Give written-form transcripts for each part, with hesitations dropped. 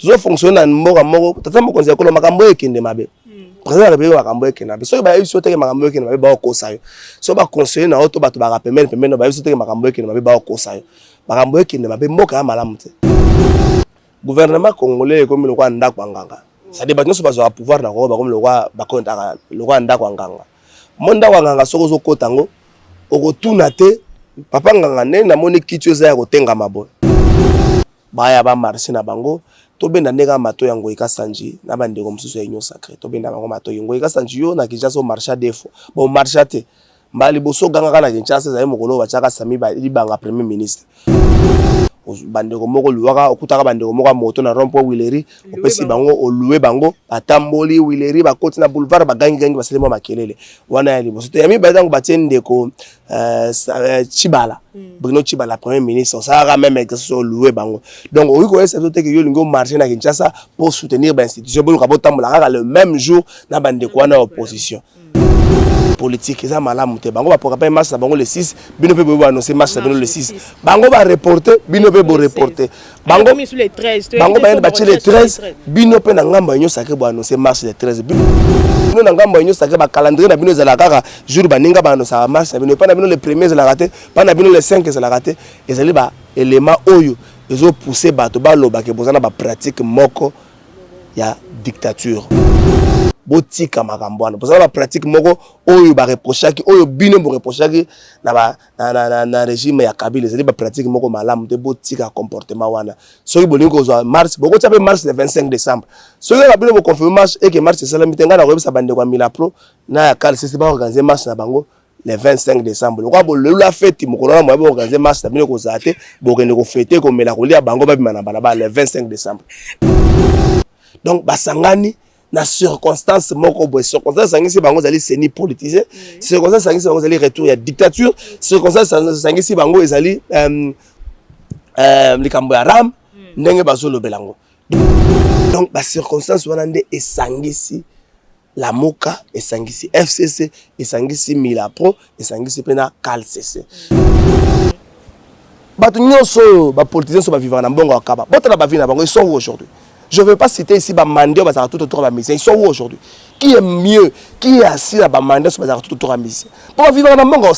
Toujours fonctionner dans mboka moko tata mo konzi ko makambo ekende mabe. Président la République makambo ekende mabe. So ba yiso te makambo ekende mabe ba kosa yo. So ba conseiller na auto bato ba pemene pemene ba yiso te makambo ekende mabe ba kosa yo. Makambo ekende mabe mboka ya malamu te. Gouvernement congolais comme le roi ndako nganga. Ça débat nous sur pouvoir na ko ba comme le roi ba konta le roi ndako nganga. Monda nganga soko zo kotango okotuna te papa nganga ne na moni kitu za ya kotenga mabo. Baya ba marché na bango to benda ndeka mato yango ikasanji na bande ko msusu ya union sacré to benda bango mato yango ikasanji yo na Kinshasa au marché defo bon marché te mbali boso ganga kana Kinshasa za mokolo ba chaka sami ba libanga premier ministre bande ko moko luwaka okutaka bande ko moko moto na rompo wileri opesi bango oluwe bango atamboli wileri ba koti na boulevard ba gangi gangi baselemo makelele wana ya liboso to yami ba dango batende ko Chibala Bruno Chibala premier ministre ça a même exercice oluwe bango donc oui ko esa to te que yo lingo marché na Kinshasa pour soutenir ba institution bolo ka botambola le même jour na bande ko na opposition politique ça malamu te bango ba programme marche bango le 6 bino pe bo annoncer marche bino le 6 bango ba reporter bino pe bo reporter bango sur les 13 bango ba le 13 bino pe na ngamba nyo sacré bo annoncer marche le 13 bino na ngamba nyo sacré ba calendrier na bino za la kaka jour ba ninga ba annoncer marche bino pa na bino le premier za la raté pa na bino le 5 za la raté ezali ba élément oyo ezo pousser bato ba loba ke bozana ba pratique moko ya dictature botika makambo wana parce que la pratique moko oyo ba reprochaki oyo bino bo reprochaki na régime ya Kabila c'est ba pratique moko malamu te botika comportement wana soki bolingo zo mars boko tsape mars le 25 décembre soki ba bino bo confirmer marche et que marche c'est la mitenga na ko bande kwa Mila Pro na ya kal c'est ba organiser marche na bango le 25 décembre lokwa bo le la fête mokolo na mo ba organiser marche na bino ko zate bo kende ko fêter ko mela ko lia bango ba bimana bala le 25 décembre donc basangani na circonstance moko bo circonstance sangisi bango zali seni politisé circonstance sangisi bango zali retour ya dictature circonstance sangisi bango ezali likambo ya ram ndenge bazolo belango donc ba circonstance wana nde esangisi la moka esangisi FCC esangisi Mila Pro esangisi pena CALCC bato nyonso ba politiciens so ba vivre na mbongo akaba botala ba vivre na bango ils sont où aujourd'hui. Je ne veux pas citer ici Bamandé, bah, tout autour de la mission. Ils sont où aujourd'hui? Qui est mieux? Qui est assis à Bamandé, bah, tout autour de la mission? Pour vivre dans le monde, on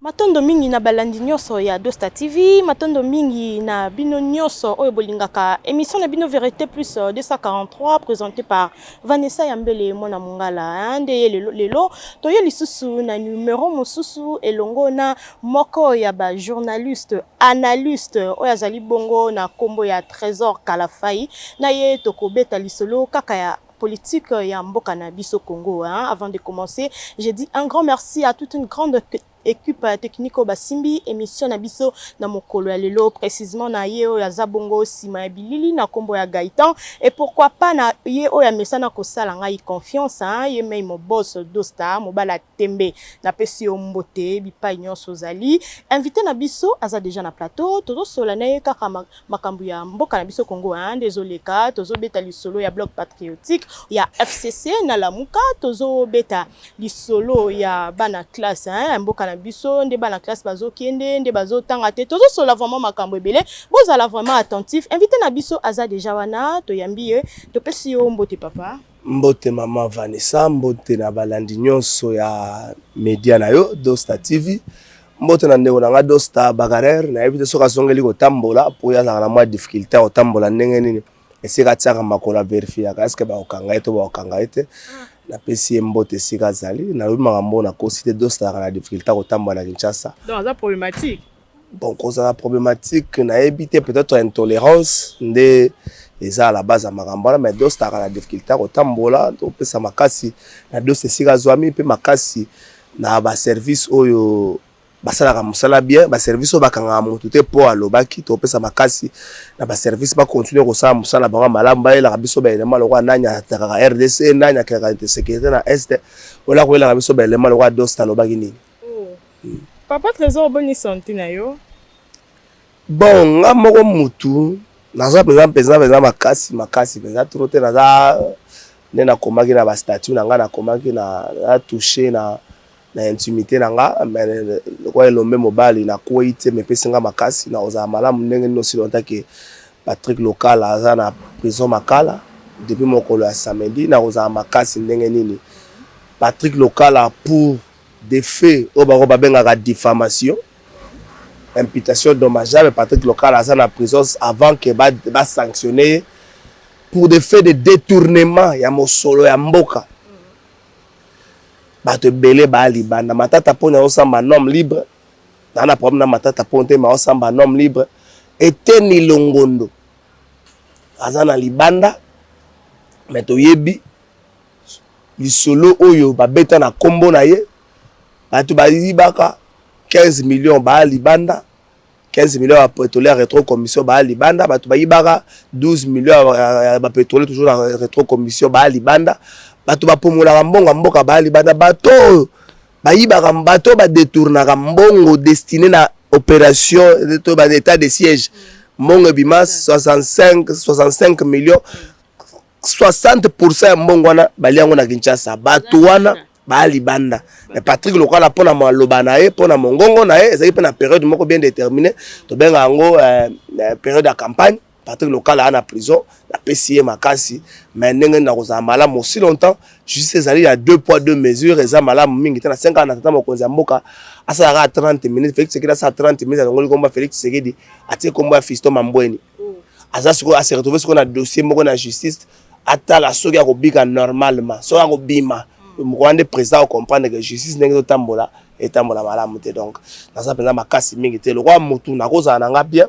Matondo mingi na balandi nyonso ya Dosta TV, matondo mingi na bino nyonso oyo bolingaka émission na bino Vérité Plus 243 présentée par Vanessa Yambele mona mongala nde lelo toye lisusu na numéro mosusu elongo na moko ya ba journaliste analyste oyo azali bongo na kombo ya Trésor Kalafai na ye tokobeta lisolo kaka ya politique ya mboka na biso Congo. Avant de commencer, je dis un grand merci à toute une grande équipe technico basimbi émission na biso na mokolo ya lelo précisément na ye ya zabongo sima ya bilili na kombo ya Gaëtan et pourquoi pas na ye ya mesana ko sala ngai confiance ye mei mo boss Dosta mobala tembe na pesi mbote bipai nyonso zali invité na biso aza déjà na plateau tozo sola na ye kaka makambu ya mboka na biso Congo désolé ka tozo beta lisolo ya bloc patriotique ya FCC na Lamuka tozo beta lisolo ya bana classe mboka na biso nde bana classe bazo kende nde bazo tanga te tozo sola vraiment makambo ebele bozala vraiment attentif invité na biso aza déjà wana to yambi to pesi yo mbote papa mbote mama Vanessa mbote na balandi nyonso ya media na yo Dosta TV mbote na ndeko na nga Dosta Bagarer na ebite soka songeli ko tambola po ya na mwa difficulté o tambola ndenge nini esika tsaka makola vérifier est-ce que ba okanga eto ba okanga ete na pesi mbote sika zali na makambo na cosité Dosta na difficulté ko tambola na Kinshasa donc ça problématique bon cause la problématique na ebite peut-être intolérance nde eza à la base à makambo mais Dosta na difficulté ko tambola to pesa makasi na Dosta sika zwami pe makasi na ba service oyo basala musala bien ba service oyo bakanga mutu te po alobaki to pesa makasi na ba service ba continuer ko sala musala ba malamba ela biso ba elema lokwa nanya taka RDC nanya ka sécurité na est wala ko ela biso ba elema lokwa Dosta lobaki nini papa Trésor boni santé na yo bon nga moko mutu naza pesa makasi pesa trop te naza nde nakomaki na bastatut na nga nakomaki na touché na intimité na nga lokwa elombe mobali nakwei te mepesi nga makasi na ozala malamu ndenge nini aussi longtemps ke Patrick Lokala aza na prison Makala depuis mokolo ya samedi na ozala makasi ndenge nini Patrick Lokala pour des faits oyo bango babengaka diffamation imputation dommageable Patrick Lokala aza na prison avant que ba sanctionner pour des faits de détournement ya mosolo ya mboka bato ebele balibanda matata poni osamba homme libre na problème na matata ponte ma osamba homme libre Eteni Longondo aza na libanda mais toyebi lisolo oyo babeta na kombo na ye bato bayibaka 15 millions ba libanda 15 millions ya pétrolier rétro commission ba libanda bato bayibaka 12 millions ya pétrolier toujours na rétro commission ba libanda bato bapomola mbongo mboka ba libanda bato bayibaka bato ba détournaka mbongo destiné na opération de ba état de siège mbongo bima 65 millions 60% mbongo wana baliango na Kinshasa bato wana ba libanda mais Patrick Lokala pona maloba na ye pona mongongo na ye ezali pe na période moko bien déterminée to benga ngo période de campagne Patrick Lokala ana prison la PCA makasi mais ndenge na kozala malamu aussi longtemps juste ezali ya 2 poids 2 mesures eza malamu mingi tena 5 ans na tata mokonzi ya mboka asala 30 minutes Félix Tshisekedi asa 30 minutes ngoli komba Félix Tshisekedi atie komba ya Fiston Mambweni asa siko ase retrouver siko na dossier moko na justice atala soki ya kobika normalement soki ya kobima mokwande président comprendre que justice ndenge totambola etambola malamu te donc naza penza makasi mingi te lokwa mutu nakozala nanga bien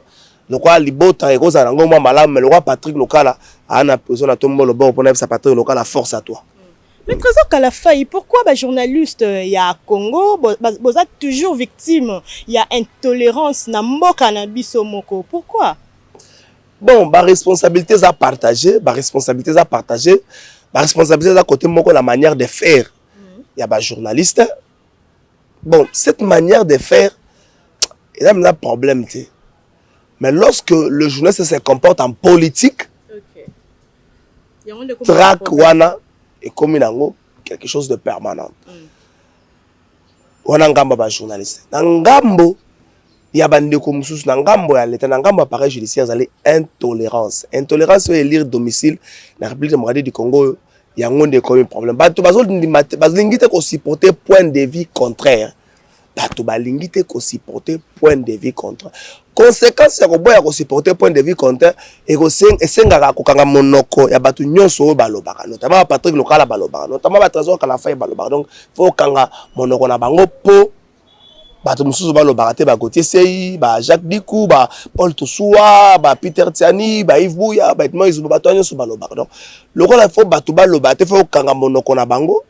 lokwa libota ekozala nango mwa malamu mais lokwa Patrick Lokala ana prison na tombo lo bon pona sa Patrick Lokala force à toi. Mais Trésor Kalafayi, pourquoi les journalistes y a Congo vous êtes toujours victime il y a intolérance na mboka na biso moko pourquoi? Bon, ma responsabilité à partager, ma responsabilité à côté moko la manière de faire. Il y a des journalistes. Bon, cette manière de faire, il y a un problème. Mais lorsque le journaliste se comporte en politique, traque wana et comme quelque chose de permanent. Wana ngamba ba journaliste. Ngambo il y a bandeko mususu na ngambo ya leta na ngambo appareil judiciaire zali intolérance est lire domicile na République démocratique du Congo il y a un comme problème bato bazolingite ko supporter point de vue contraire bato balingite ko supporter point de vue contraire conséquence ya ko boya ko supporter point de vue contraire et ko esengaka ko kanga monoko ya bato nyonso balobaka notamment Patrick Lokala balobaka notamment ba Trésor Kalafayi balobaka donc faut kanga monoko na bango po bato mususu balobaka te ba Gauthier Sei ba Jacques Dikou ba Paul Toussoua ba Peter Tiani ba Yves Bouya ba Moïse bato nyonso balobaka donc lokola faut bato balobaka te faut kanga monoko na bango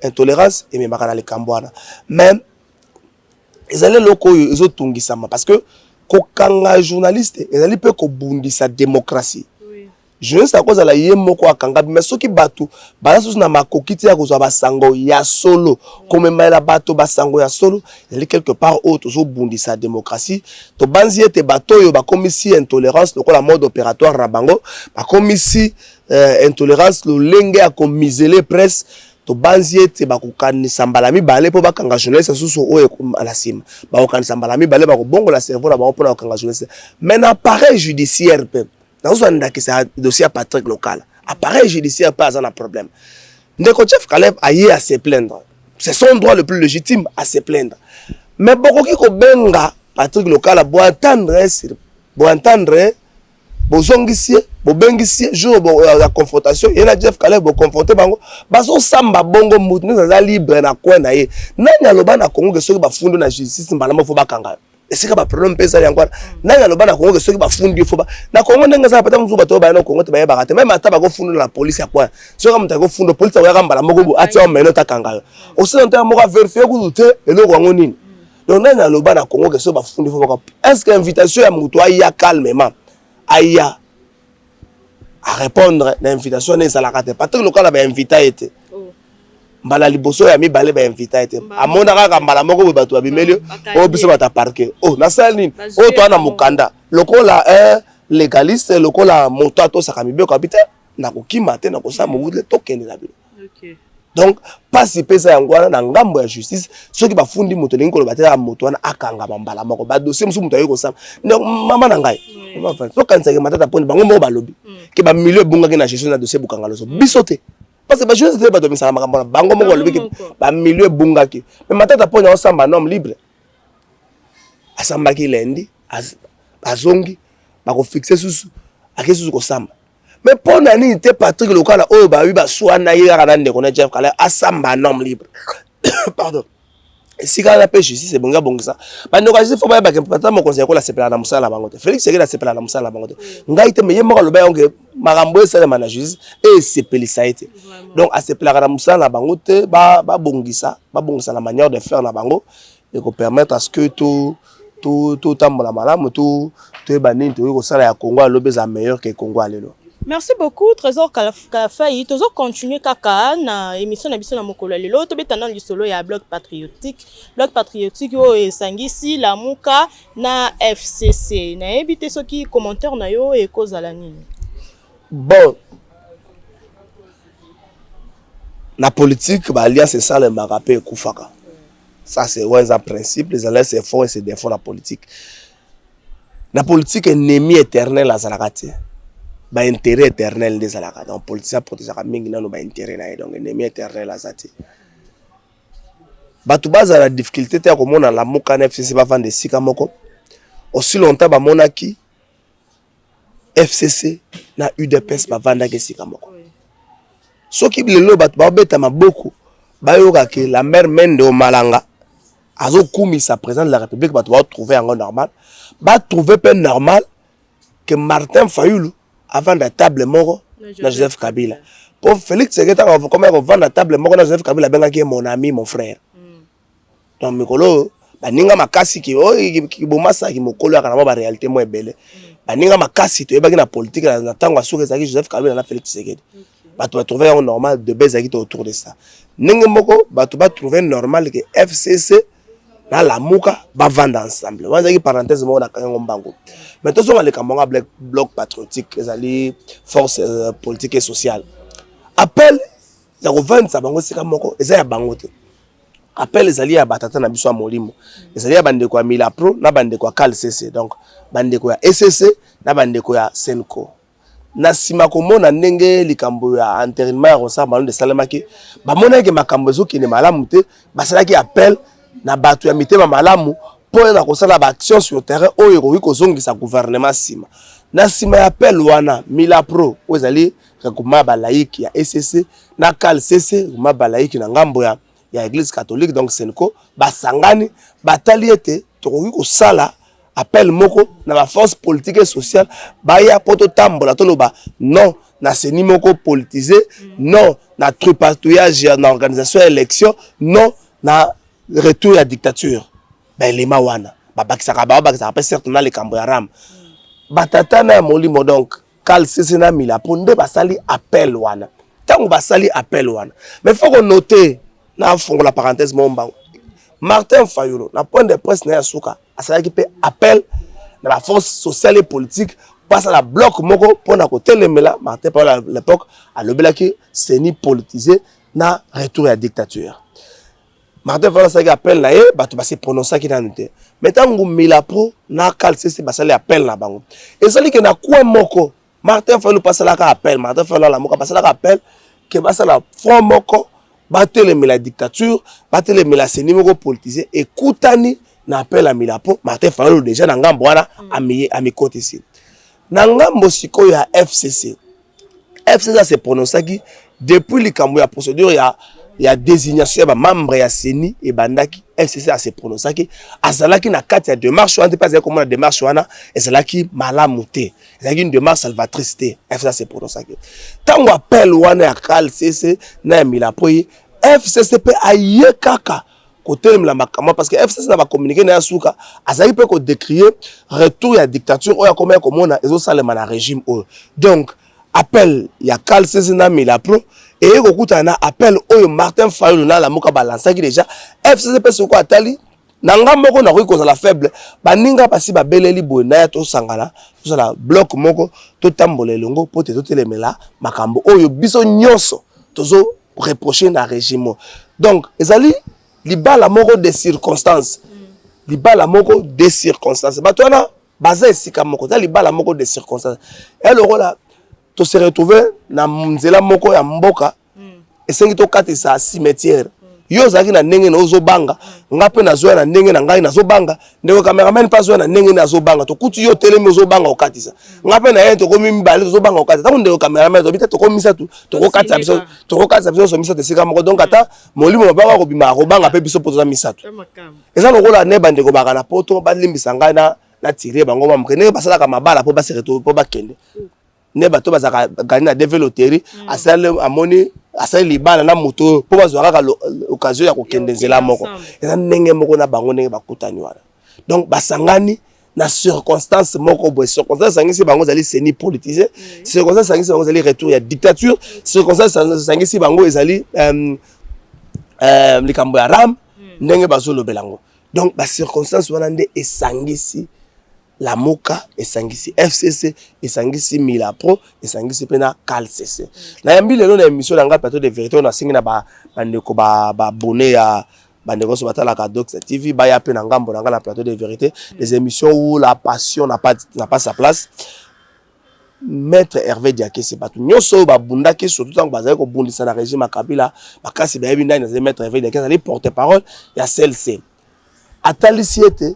intolérance et memaka na likambo wana même ezali loko ezotungisama parce que kokanga journaliste ezali pe ko bundisa démocratie. Journaliste à cause de la yemoko akanga mais soki bato balasu na makokiti ya kozwa basango ya solo comme maila bato basango ya solo il quelque part autre zo bundisa démocratie to banzi ete bato yo ba komisi intolérance lokola mode opératoire na bango ba komisi intolérance lo lenge ya komisele presse to banzi ete ba kokanisa mbalami bale po bakanga journaliste susu oyo ala sima ba kokanisa mbalami bale ba ko bongo la cerveau na ba ko na kanga journaliste mais na appareil judiciaire pe dans un dossier à Patrick Lokala. Appareil judiciaire, pas un problème. Ndeko Chef Kaleb a eu à se plaindre. C'est son droit le plus légitime à se plaindre. Mais beaucoup qui benga Patrick Lokala, pour entendre, jour la confrontation, il y a Jeff Kaleb pour confronter bango. Baso samba bongo mout, nous sommes libres na quoi na ye. Nanya loba na Congo que ceux qui ba fondé na justice, mbalama faut ba kanga. C'est que ba problème pesa yango nanga loba na Congo que ceux qui ba fundi foba na Congo ndenga za pata muzu bato ba na Congo te ba yeba kate même ata ba ko fundi la police ya quoi so comme ta ko fundo police ya kamba la moko ati o meno ta kanga aussi on ta moko vérifier ko te eloko ngo nini donc nanga loba na Congo que ceux ba fundi foba est-ce que invitation ya mutu aya calmement aya à répondre l'invitation ne sala kate Patrick Lokala ba invité été mbala liboso ya mibale ba invité ete amona kaka mbala moko bato abimeli o biso bata parquet oh na salini o to ana mukanda lokola légaliste lokola moto ato saka mibeko habite na kokima te na kosala mobule tokende na bilo. OK. Donc pasi pesa yango wana na ngambo ya justice soki bafundi moto lingi koloba te moto wana akanga bambala moko ba dossier musu moto ayeko sama mama na ngai to kanisa ke matata poni bango moko balobi ke ba milieu bunga ke na gestion na dossier bukanga loso biso te parce que ba justice te ba do misala makambo bango moko balobi ke ba milieu bunga ke mais matata poni o samba nom libre asamba ki lendi azongi ba ko fixer susu akesusu ko samba. Mais pour nani te Patrick Lokala oyo ba wi ba swana yera na ndeko na Jeff Kala asamba norme libre. Pardon. Si kana pe justice c'est bonga bongisa. Ba ndeko justice faut ba ba ke pata mo conseiller ko la sepela na musala bango te. Félix Sekela sepela na musala bango te. Ngai te me yemo lo ba yonge makambo esala na justice et sepelisa ete. Donc a sepela na musala bango te ba bongisa la manière de faire na bango et ko permettre à ce que tout tambola malamu tout banini to ko sala ya Congo lobeza meilleur que Congo alelo. Merci beaucoup Trésor Kalafayi. Tozo continuer kaka na émission na biso na mokolo lelo to betana lisolo ya Bloc Patriotique o esangisi la muka na FCC. Na ebité soki commentaire na yo e kozala nini. Bon. La politique ba alliance c'est ça le marapé kufaka. Ça c'est un principe, les alliances c'est fort et c'est des fonds la politique. La politique est ennemi éternel à Zalakati. Ba intérêt éternel des alaka donc politique protéger mingi nano ba intérêt na donc ennemi éternel azati batu baza la difficulté te ko mona la muka na FCC ba vendre sika moko aussi longtemps ba monaki FCC na UDPS ba vanda ke sika moko soki lelo batu ba beta maboko ba yoka ke la mère Mende o Malanga azo kumisa président de la République batu ba trouver en normal ba trouver peu normal que Martin Fayulu avant la table moko na Joseph Kabila. Pour Félix Seketa comment on vend la table moko na Joseph Kabila benga ki mon ami mon frère. Donc mikolo baninga makasi ki ki bomasa ki mokolo ya kana ba réalité mo ebele. Baninga makasi to ebaki na politique na tango asuka zaki Joseph Kabila na Félix Seketa. Batu ba trouver un normal de base qui autour de ça. Ninga moko batu ba trouver normal que FCC na la muka ba vendre ensemble. On a parenthèse mo na kango mbango. Mais tous les Camerounais bloc patriotique, les forces politiques et sociales. Appel les revendre ça bango sika moko, eza ya bango te. Appel les alliés à batata na biso molimo. Les alliés bande ko Mila Pro na bande ko Cal CC. Donc bande ko ya SCC na bande ko ya Senko. Na sima ko mona ndenge likambo ya intérimaire on sa malon de Salamaki. Ba mona ke makambo zo ki ne malamu te, basala ki appel na batu ya mitema malamu pour na kosala ba action sur le terrain oyo ko kozongisa gouvernement sima na sima ya appel wana Mila Pro ozali rekuma ba laïque ya SCC na Cal CC ma ba laïque na ngambo ya église catholique donc Senko basangani batali ete to ko sala appel moko na ba force politique et sociale ba ya poto tambola to loba non na seni moko politisé non na tripatouillage na organisation élection non na retour à dictature ben les mawana babakisaka pe certes na le kambo ya ram batata na molimo donc Cal CC na Mila Pro nde basali appel wana tango basali appel wana mais faut qu'on noter na fongo la parenthèse momba Martin Fayulu na point de presse na yasuka asala ki pe appel na la force sociale et politique passe à la bloc moko pona ko telemela Martin par l'époque a lobelaki c'est ni politisé na retour à dictature. Martin Fayulu ça appel na ye batu ba se prononcer ki na nte mais tango Mila Pro na Cal CC basali appel na bango ezali ke na kwa moko Martin Fayulu pasala ka appel Martin Fayulu la moko pasala ka appel ke basala front moko batelemela dictature batelemela seni moko politisé ekutani na appel à Mila Pro Martin Fayulu déjà na ngambo wana ami côté ici na ngambo siko ya FCC s'est prononcé qui depuis likambo ya procédure ya désignation ya membre ya Seni et bandaki FCC a se prononcé qui azalaki na kati ya démarche wana pas comme la démarche wana ezalaki malamu te ezalaki une démarche salvatrice te FCC se prononcé qui tango appel wana ya Cal CC na Mila Pro FCC pe aye kaka côté la makama parce que FCC na ba communiquer na suka azali pe ko décrier retour ya dictature oya comme on a ezo salema na régime o donc appel ya Cal CC na Mila Pro et kokuta na appel oyo Martin Fayulu na la moka balança qui déjà FCC pe soko atali nanga moko na ko la faible baninga pasi ba beleli boye na ya to sangana to la bloc moko to tambola elongo po te to telemela makambo oyo biso nyonso tozo reprocher na régime. Donc ezali libala moko des circonstances libala moko des circonstances batwana baza esika moko ta libala moko des circonstances et le rôle to se retrouver na nzela moko ya mboka esengi to katisa cimetière yo zaki na ndenge na ozobanga ngape na zoya na ndenge na ngai na zobanga ndeko cameraman pas zoya na ndenge na zobanga to kutu yo telemi ozobanga okatisa ngape na yento komi mbali ozobanga okatisa ta ndeko cameraman to bita to komisa tu to kokatisa biso so misa te sika moko donc ata molimo mabanga ko bima ko banga pe biso poto misa tu eza lokola ne bande ko baka na poto ba limbisa ngai na tirer bango ba mkene basala ka mabala po ba se retrouver po ba kende ne bato bazaka gagner na développer asale amoni asali libala na moto po bazwaka occasion ya kokende nzela moko eza ndenge moko na bango ndenge bakutani wana donc basangani na circonstance moko boye circonstance sangisi bango zali seni politisé circonstance sangisi bango zali retour ya dictature circonstance sangisi bango ezali likambo ya ram ndenge bazolobelango donc ba circonstance wana nde esangisi la Moka esangisi FCC esangisi Milapro esangisi pena CalCC na yambi lelo na émission na nga plateau de vérité on a singi na ba ndeko ba abonné ya bandeko so batala ka Doxa TV ba ya pe na ngambo na nga la plateau de vérité des émissions où la passion n'a pas sa place. Maître Hervé Diaké c'est pas tout nyoso ba bundaki surtout tant bazali ko bundisa na régime Kabila bakasi ba yebi ndani na Maître Hervé Diaké allait porter parole ya celle-ci atalisiete.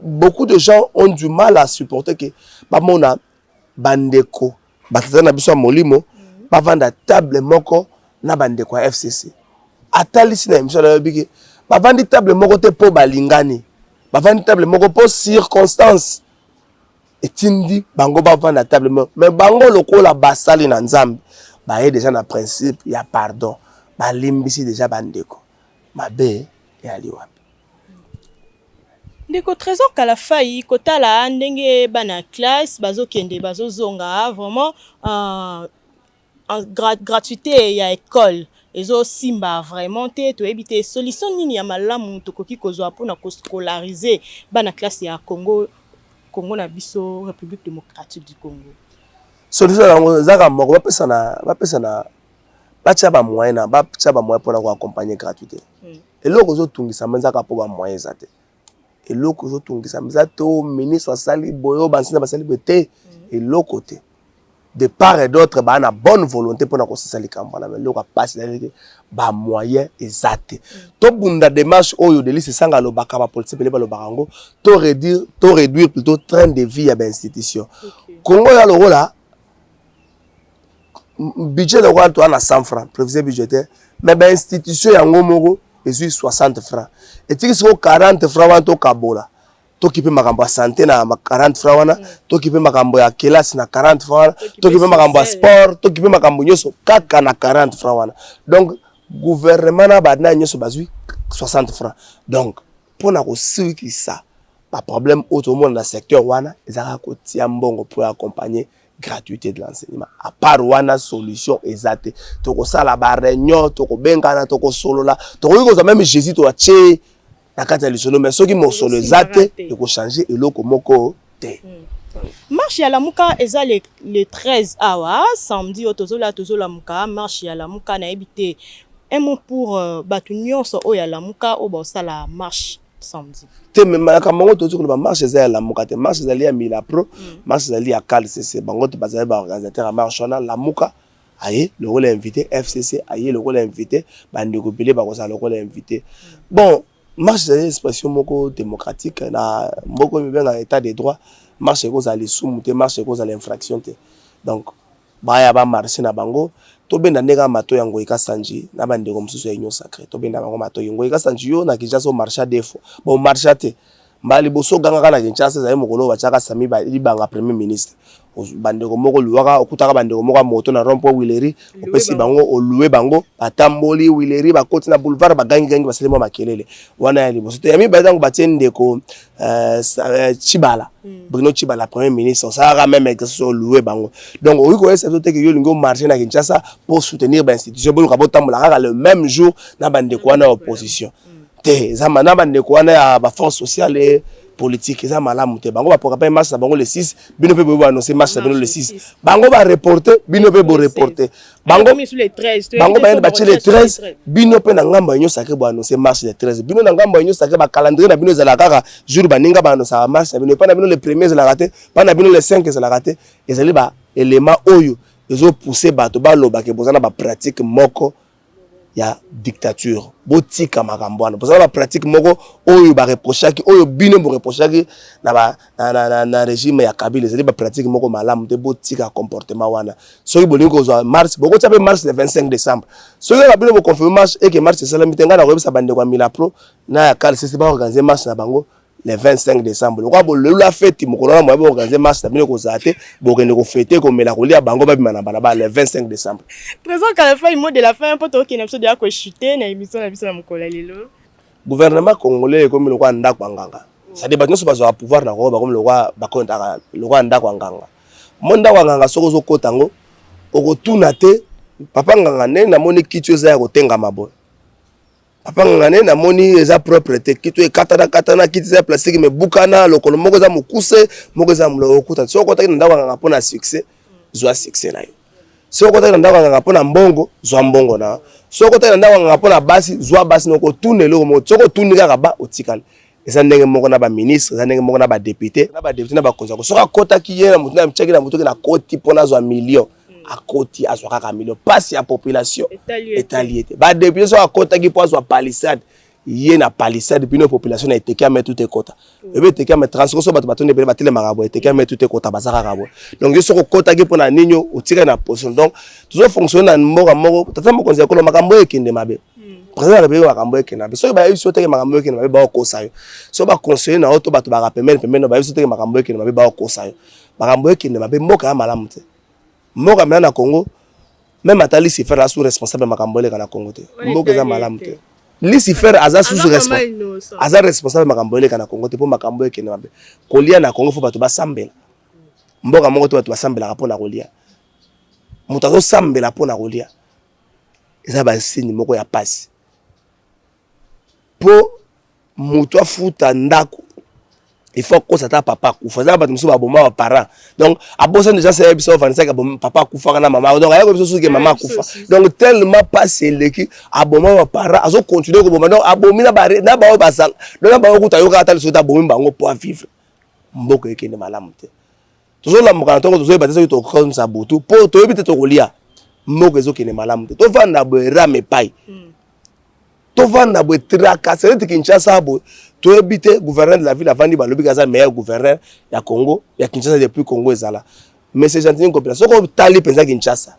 Beaucoup de gens ont du mal à supporter que bamona bandeko batana biso molimo ba vanda table moko na bandeko ya FCC atalisi na émission la biki ba vandi table moko te po balingani ba vandi table moko po circonstance etindi bango ba vanda table moko mais bango lokola basali na nzambe ba ye déjà na principe ya pardon ba limbisi déjà bandeko mabe ya liwa. Ndeko Trésor Kalafai kotala ndenge bana classe bazokende bazozonga vraiment en gratuité ya école ezo simba vraiment to ebité solution nini ya malamu tokoki kozwa pona ko scolariser bana classe ya Congo na biso République démocratique du Congo. Solution yango zaka moko bapesa na bacha ba moyen pona ko accompagner gratuité eloko zo tungisa manzaka po ba moyen zate eloko zo tungisa mzato ministre sali boyo bansina basali bete eloko te de part et d'autre ba na bonne volonté pour na ko sali kambana mais eloko passe ba moyen exact to bunda démarche oyo de liste sanga lo baka ba politique pele ba lo barango to réduire plutôt train de vie à ba institution Congo ya lo là budget de roi to na 100 francs prévision budgétaire mais ba institution ya ngomoko et 60 francs. Et tu sais 40 francs to kabola. To kipe makambo ya santé na 40 francs wana, to kipe makambo ya kelasi na 40 francs, to kipe makambo ya sport, to kipe makambo nyoso kaka na 40 francs wana. Donc gouvernement na badna nyoso bazui 60 francs. Donc pour na ko siki ça, pas problème autre monde dans secteur wana, ezaka ko tia mbongo pour accompagner gratuité de l'enseignement. À part wana solution exacte. Toko sala ba réunion, toko bengana, toko solo la. Toko yuko même Jésus to ache na kata lisolo mais soki mo solo exacte, toko changer eloko moko te. Marche ya lamuka eza le 13 awa samedi otozola muka marche ya lamuka na ebité un mot pour batu nyonso o ya lamuka o ba sala marche samedi. Te même kamango tozo ko ba marche za la muka te marche za ya Milapro marche za ya CalCC bango te bazali ba organisateur a marche na la muka aye le rôle invité FCC aye le rôle invité bandeko belé ba ko sa le rôle invité bon marche za expression moko démocratique na moko mi benga état de droit marche ko za les soumute marche ko za l'infraction te donc baya ba marche na bango to benda ndeka mato yango ikasanji na bandeko mususu ya union sacré to benda bango mato yango ikasanji yo na Kinshasa marché defo bon marché te mbali boso ganga kana Kinshasa za mokolo bachaka sami ba libanga premier ministre bandeko moko luwaka okutaka bandeko moko moto na rompo Wileri opesi bango oluwe bango atamboli Wileri bakoti na boulevard bagangi baselemo makelele wana ya liboso te yami bazango batende ko Chibala Bruno Chibala premier ministre ça a même exercice oluwe bango donc oyiko esa to teke yo lingo marché na Kinshasa pour soutenir ba institution bo ka botambola kaka le même jour na bandeko wana opposition te za manaba ndeko wana ya ba force sociale et politique za malamu te bango ba programme marche na bango le 6 bino pe bo annoncer marche na bino le 6 bango ba reporter bino pe bo reporter bango le 13 bango ba ba le 13 bino pe na ngamba nyo sake bo annoncer marche le 13 bino na ngamba nyo sake ba calendrier na bino za la kaka jour ba ninga ba annoncer marche na bino pa na bino le premier za la raté pa na bino le 5 za la raté ezali ba élément oyo ezo pousser bato ba loba ke bozana ba pratique moko ya dictature botika makambo wana parce que la pratique moko oyo ba reprochaki oyo bino bo reprochaki na régime ya Kabila c'est ba pratique moko malamu te botika comportement wana soki bolingi kozwa mars boko tsape mars le 25 décembre soki ba bino bo confirmer marche et que marche c'est la mitenga na koyebisa bande kwa Milapro na ya kal c'est ba organiser marche na bango le 25 décembre le kwa le la fête mokolo na moyo organiser marche na bino kozate bokende ko fêter ko mela ko lia bango ba bimana balaba le 25 décembre présent quand la fin mot de la fin pour toki na biso de ko chuter na émission na biso na mokolo lelo gouvernement congolais comme le kwa ndako anganga ça débat nyonso bazwa pouvoir na ko ba comme le kwa ba konta le kwa ndako anganga monda wanganga soko zo kotango okotuna te papa nganga ne na moni kitu eza ya kotenga mabo papa ngane na moni eza propre te kitu e katana kiti za plastique me bukana lokolo moko za mukuse moko za mlo okuta so kota ndako nganga pona succès zwa succès na yo so kota ndako nganga pona mbongo zwa mbongo na so kota ndako nganga pona basi zwa basi noko tunelo mo soko tunika ka ba otikala eza ndenge moko na ba ministre eza ndenge moko na ba député na ba konza ko so kota ki yena mutu na mcheki na mutu na koti pona zwa million à côté à soi kaka million passe à population étaliété ba député so à côté qui passe à palissade yé na palissade puis nos population a été qu'à mettre tout est quota et bien été qu'à mettre transport so bato ne ba tele marabo été qu'à mettre tout est quota basaka rabo donc yo so quota qui pour na ninyo otira na position donc toujours fonctionner na moko tata mo konza ko makambo ekende mabe président la béo makambo ekende mabe so ba yo so teke makambo ekende mabe ba ko sayo so ba conseiller na auto bato ba rappeler pemeno ba yo so teke makambo ekende mabe ba ko sayo makambo ekende mabe mboka malamu te mboka na Congo même atali si faire sous responsable makambole kana Congo te mboka za malamu te li si faire aza sous responsable aza responsable makambole kana Congo te po makambo ekene mabe kolia na Congo fo bato ba sambela mboka moko to bato ba sambela rapona kolia mutazo sambela pona kolia eza ba signe moko ya passe po mutu afuta ndako il faut que ça ta papa kufa za ba musu ba boma ba parents donc abosa déjà c'est biso vanisa ka papa kufa na maman donc ayako biso que maman kufa donc tellement passé leki aboma ba parents azo continuer ko boma donc abomi na ba basal donc na ba okuta yo ka ta lisota bomi bango pour vivre mboko ekende malamu te toujours la mokana to toujours ba to ko sa butu po to ebite to kolia mboko ezokende malamu te to vanda bo rame pai to vanda bo traka c'est Kinshasa bo to habite gouverneur de la ville avant balobi kaza meilleur gouverneur ya Congo ya Kinshasa depuis Congo ezala mais c'est gentil une population ko tali penza Kinshasa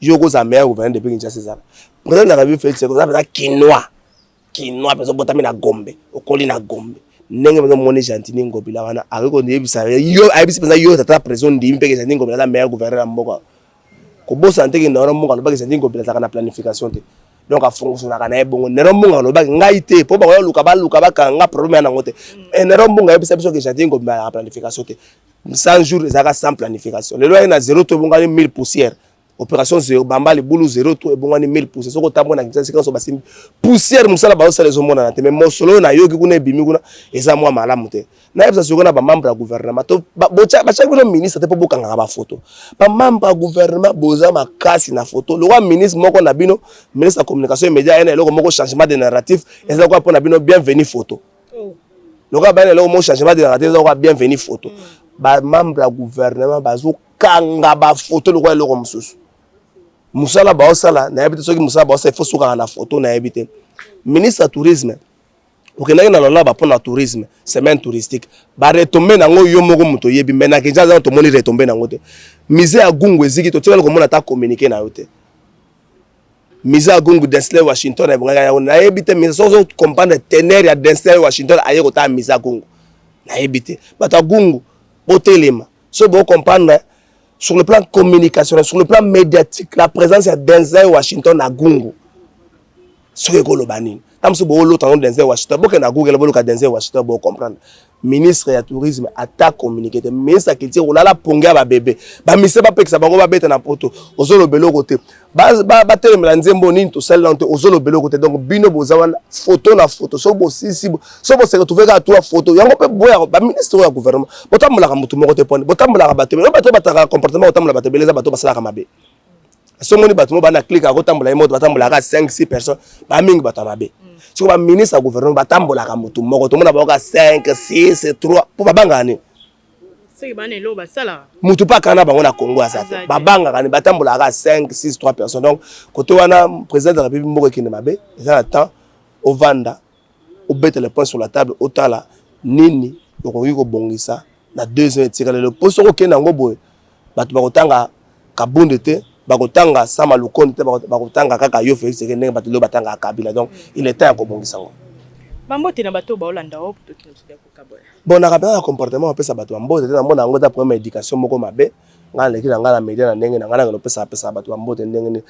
yoko za meilleur gouverneur depuis Kinshasa ezala président de la ville Félix Sekouza penza kinoa penza botami na Gombe okoli na Gombe ndenge penza moni gentil ngobila wana akiko ndebisa yo ayebisi penza yo tata président ndimi peke gentil ngobila la meilleur gouverneur ya mboka ko bosa nteke na mboka lobaki gentil ngobila za kana planification te donc a fonctionner kana ebongo nero mbonga lobaki ngai te po ba luka ba kanga problème na ngote nero mbonga yebisa biso ke jardin ngombe ya planification te 100 jours ezaka sans planification le loi na 0 to bongani 1000 poussières opération 0 bamba le boulot 0 to bongani 1000 poussières soko tambo na kitasi kanso basimbi poussière musala ba osala les homona na te mais mosolo na yoki kuna ebimi kuna eza mwa malamu te na yebisa soko na ba membre ya gouvernement to bocha ba chaque ministre te po bokanga ba photo ba membre ya gouvernement boza makasi na photo le roi ministre moko na bino ministre de communication et médias ene eloko moko changement de narratif eza kwa pona bino bienvenue photo le roi ba ene eloko moko changement de narratif eza kwa bienvenue photo ba membre ya gouvernement bazo kanga ba photo le roi eloko mususu musala ba osala na yebite soki musala ba osala il faut soka na photo na yebite ministre ya tourisme okendaki na lola ba pona tourisme semaine touristique ba retomber nango yo moko muto yebi mena kenza za to moni retomber nango te musée ya Gungu eziki to tikala ko mona ta communiquer na yo te musée ya Gungu Denzel Washington na bongaka ya na yebite mais so comprendre teneur ya Denzel Washington aye ko ta musée ya Gungu na yebite bata Gungu botelema so bo comprendre sur le plan communicationnel, sur le plan médiatique, la présence de Denzel Washington à Gungu. Ce que le banin. Tam se bo lo tango Denzel Washington, bo ke na Google bo lo ka Denzel Washington bo comprendre. ministre ya tourisme ata communiqué te ministre ya culture olala pongia ba bébé ba mise ba pekisa bango ba beta na poto ozolo belo côté ba telemela nzembo nini to sala nte ozolo belo côté donc bino bozawana photo na photo so bo sisi so bo se retrouver ka toi photo yango pe boya ba ministre ya gouvernement botambola ka mutu moko te pone botambola ka bato bataka comportement botambola bato beleza bato basala ka mabe so moni bato mo bana click akotambola imoto batambola ka 5-6 personnes ba mingi bato mabe si ba ministre ya gouvernement batambola ka mutu moko to mona ba ka 5-6-3 po babangani c'est que bana lo basala mutu pa kana bango na Congo asa babanga kani batambola ka 5-6-3 personnes donc côté wana président de la République mboko kinde mabe ça attend au vanda au bête les points sur la table au tala nini okoki ko bongisa na 2 ans tirale le poso ko kenda ngo boy bato bakotanga kabunde te bakotanga sama lukonde te bakotanga kaka yo Félix Tshisekedi bato lo batanga Kabila donc il est temps ko bongisa ngo bambote na bato ba Olanda o to kinsuda ko kaboya bon na kapela comportement pesa bato bambote te na mona ngo ta première éducation moko mabe ngana leki na ngana media na ndenge na ngana ngelo pesa bato bambote ndenge ni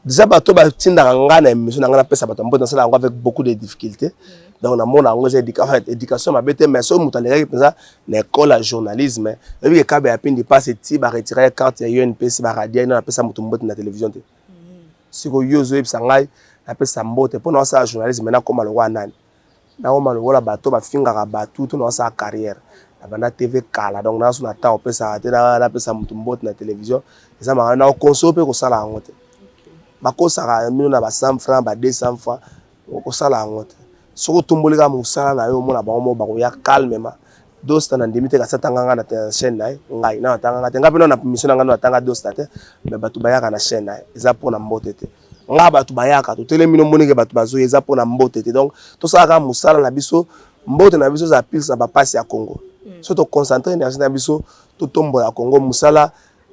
déjà bato ba tinda ngana émission na ngana pesa bato bambote ça avec beaucoup de difficultés donc na mona ngo éducation mabe te mais so muta leki penza na école à journalisme et puis kabe ya pindi passe ti ba retirer carte ya UNPC ba radio na pesa mutu mbote na télévision te siko yozo epsa ngai na pesa mbote pour na ça journalisme na koma lokwa nani na o malola bato ba fingaka bato to na sa carrière na bana TV kala donc na so na ta opesa te na pesa mutu mbote na télévision eza ma na konso pe ko sala ngote ba ko sala mino na ba 100 francs ba 200 francs ko sala ngote soko tumboleka musala na yo mona ba mo ba ko ya calmement dosta na ndimite ka satanga na chaîne na ngai na tanga te ngapi na mission nga na tanga dosta te mais bato bayaka na chaîne na eza pona mbote te nga bato bayaka to telemino monike bato bazo eza pona mbote te donc to sala musala na biso mbote na biso za pils na ba passe ya Congo so to concentrer énergie na biso to tombola Congo musala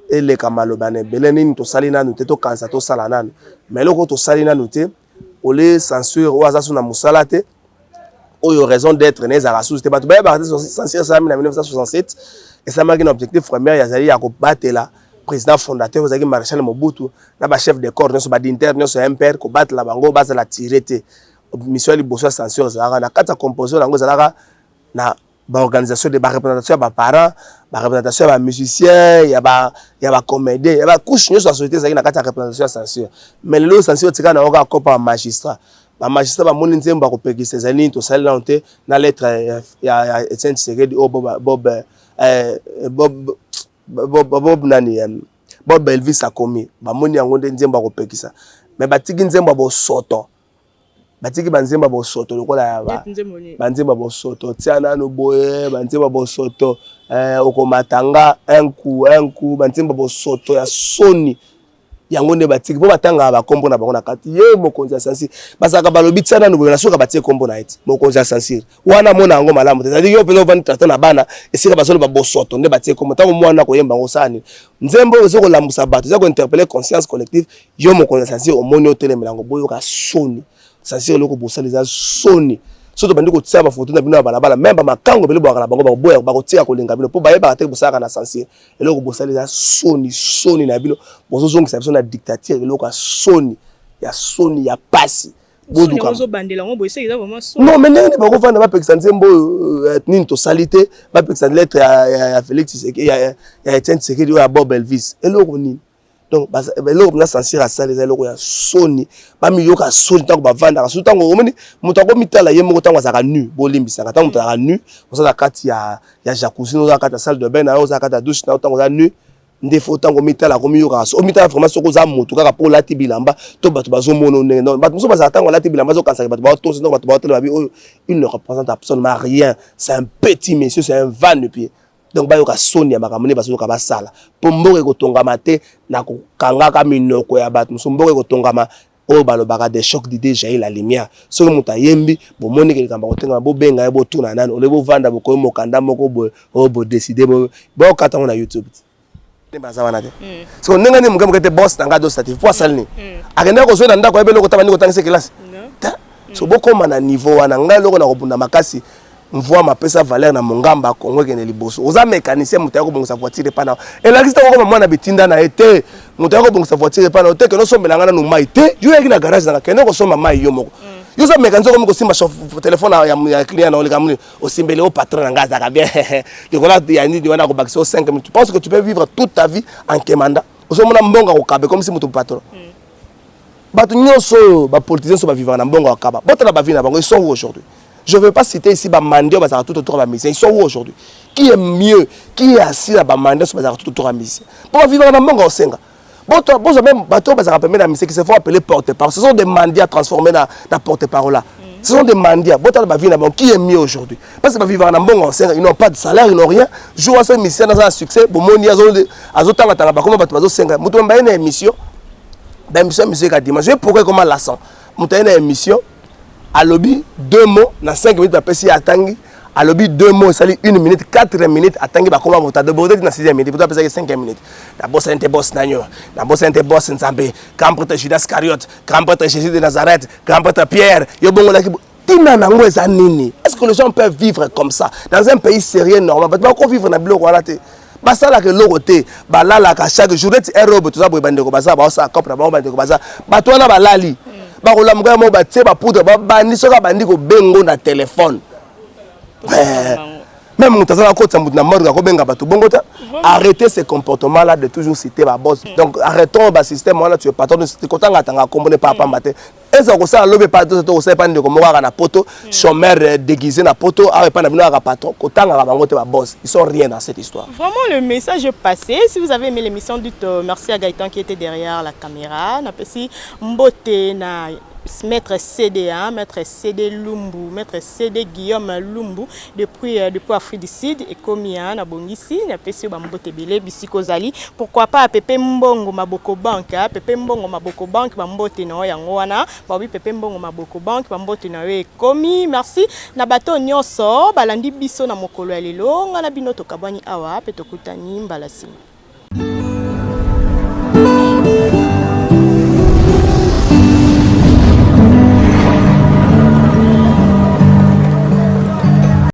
ele kamaloba ne beleni to sali nanu te to kansa to sala nanu mais loko to sali nanu te ole censure ou azasu na musala te oyo raison d'être né za rasus te bato ba ba censure ça en 1967 et ça marque un objectif premier ya zali ya ko batela président fondateur Ozaki Marshal Mobutu na ba chef de corps nyonso ba d'inter nyonso MPR ko battre la bango baza la tirete mission liboso censure za na kata composition lango za na ba organisation de ba représentation ba parents ba représentation ba musiciens ya ba comédien ya ba couche nyonso la société za na kata représentation censure mais le censure tika na oka kopa magistrat ba magistrat ba moni nzemba ko pekisa zani to sala nte na lettre ya Etienne Tshisekedi o Bob nani Bob Elvis akomi ba moni yango nzemba ko pekisa mais batiki nzemba bo soto batiki banzemba bo soto lokola ya banzemba bo soto tiana no boye banzemba bo soto okomatanga un coup banzemba bo soto ya soni yango ne batiki bo batanga ba kombo na bango na kati ye mokonzi asansi basaka balobi tsana no boye na soka batie kombo na eti mokonzi asansi wana mona yango malamu te yo peno vandi tata na bana esika basolo ba bo soto nde batie kombo tango mwana ko yemba ngo sani nzembo ezoko lambusa bato ezako interpeller conscience collective yo mokonzi asansi omoni otele melango boyo ka soni sansi loko bosaliza soni soto bandi ko tia ba photo na bino ya balabala même ba makango bele bwaka na bango ba boya ba ko tia ko linga bino po ba yeba te bosaka na sansi eloko bosaliza soni na bino bozozongisa biso na dictature eloko soni ya pasi boduka bozo bandela ngo boyese eza vraiment soni non mais ndenge ba ko vanda ba pekisa nzembo nini to salite ba pekisa lettre ya Félix Tshisekedi ya Etienne Tshisekedi ya Bob Elvis eloko nini donc eloko na censure asali za eloko ya soni ba miyoka soni tango ba vanda ka tango omoni moto akomitala ye moko tango azaka nu bolimbisa tango moto azaka nu osala kati ya jacuzzi no za kati ya salle de bain na oza kati ya douche na tango za nu ndefo tango mitala komiyoka so mitala vraiment soko za moto kaka po lati bilamba to bato bazomona ndenge non bato moso baza tango lati bilamba zo kansa bato ba to bato ba tele ba bi il ne représente absolument rien c'est un petit monsieur c'est un van de pied donc bayoka soni ya makamone basoka basala po mboke kotongama te na kokangaka minoko ya bato moso mboke kotongama oyo balobaka des chocs d'idées jaillit la lumière soki moto ayembi bomoni kelikamba kotengama bobenga ye botuna nani ole bovanda bokoyi mokanda moko boye oyo bodeside bokata ngo na YouTube baza wana te siko ndenge nini moke te boss na nga do statif po asali nini akendeka kozoyena ndako yebele okotaba ndenge otangisa kelasi so bokoma na niveau wana ngai eloko na kobunda makasi mvua mapesa valeur na mongamba Congo kene liboso oza mécanicien moto ya kobongisa voiture pana elakisi tango koma mwana bitinda na ete moto ya kobongisa voiture pana ote keno sombela ngana no mai te yo yaki na garage na keno kosomba mai yo moko Yo ça mécanisme comme ko simba téléphone ya client na oleka muni osimbele au patron nga za ka bien. De voilà ya ni wana ko bakso 5 minutes. Tu penses que tu peux vivre toute ta vie en kemanda? Oso mona mbonga ko kabe comme si mutu patron. Bato nyonso ba politiciens so ba vivre na mbonga ko kaba. Bota na ba vie na bango ils sont où aujourd'hui? Je veux pas citer ici ba mandio ba tout autour ba musicien. Ils sont où aujourd'hui? Qui est mieux? Qui est assis à ba mandio so ba tout autour ba musicien? Pour vivre na mbonga osenga. Bon, même bateau, ça permet la musique qui se font appeler porte-parole. Ce sont des mandats transformés dans porte-parole là. Ce sont des mandats. Bon, qui est mieux aujourd'hui? Parce que va vivre en bon, ils n'ont pas de salaire, ils n'ont rien. Jouer à cette mission dans un succès. Bon, mon dia azotan atanga bakoma bato bazo senga. Mutu mba une émission. Ben émission musique à dimanche. Je pourrais comment la sent. Mutu une émission. À lobby 2 mots dans 5 minutes après si atangi. À lobby 2 mots, ça dit 1 minute, 4 minutes, attendez, bah comment vous t'as débordé dans 6e minute, pour toi 5 minutes. La bosse est boss Nanyo, la bosse est boss Nzambé, grand prêtre Judas Cariote, grand prêtre Jésus de Nazareth, grand prêtre Pierre, Yobongo la Tina nango ezanini. Est-ce que les gens peuvent vivre comme ça dans un pays sérieux normal? Parce qu'on vivre dans le bloc voilà te. Basa la que l'oroté, bah là la chaque jour tu es robot tout ça pour bande ko basa, bah ça copre bah bande ko basa. Bah toi na ba lali. Bah ko la mga mo ba tse ba poudre ba bandi so ka bandi ko bengo na téléphone. Même arrêtez ces comportements là de toujours citer ma boss. Donc arrêtons le système là, tu es patron de ce côté là, tu as compris pas matin. Et ça ça lobé pas de ça pas de comme na poto, chômeur déguisé na poto, ah pas na bino na patron, côté na bango te ba boss. Ils sont rien dans cette histoire. Vraiment le message est passé. Si vous avez aimé l'émission du merci à Gaëtan qui était derrière la caméra, na pesi mbote na Maître CD, hein, Maître CD Lumbu, Maître CD Guillaume Lumbu, depuis Afrique du Sud, et comme il y a un ici, il y a PC Bambote Bele, Bissikozali, pourquoi pas Pepe Mbongo Maboko Bank, Pepe Mbongo Maboko Bank, Bambote no Yangoana, Babi Pepe Mbongo Maboko Bank, Bambote no Komi, merci, Nabato Nyoso, Balandi Biso na Mokolo Elelo, Ngana Binoto Kabani Awa, Petokutani Mbalasini.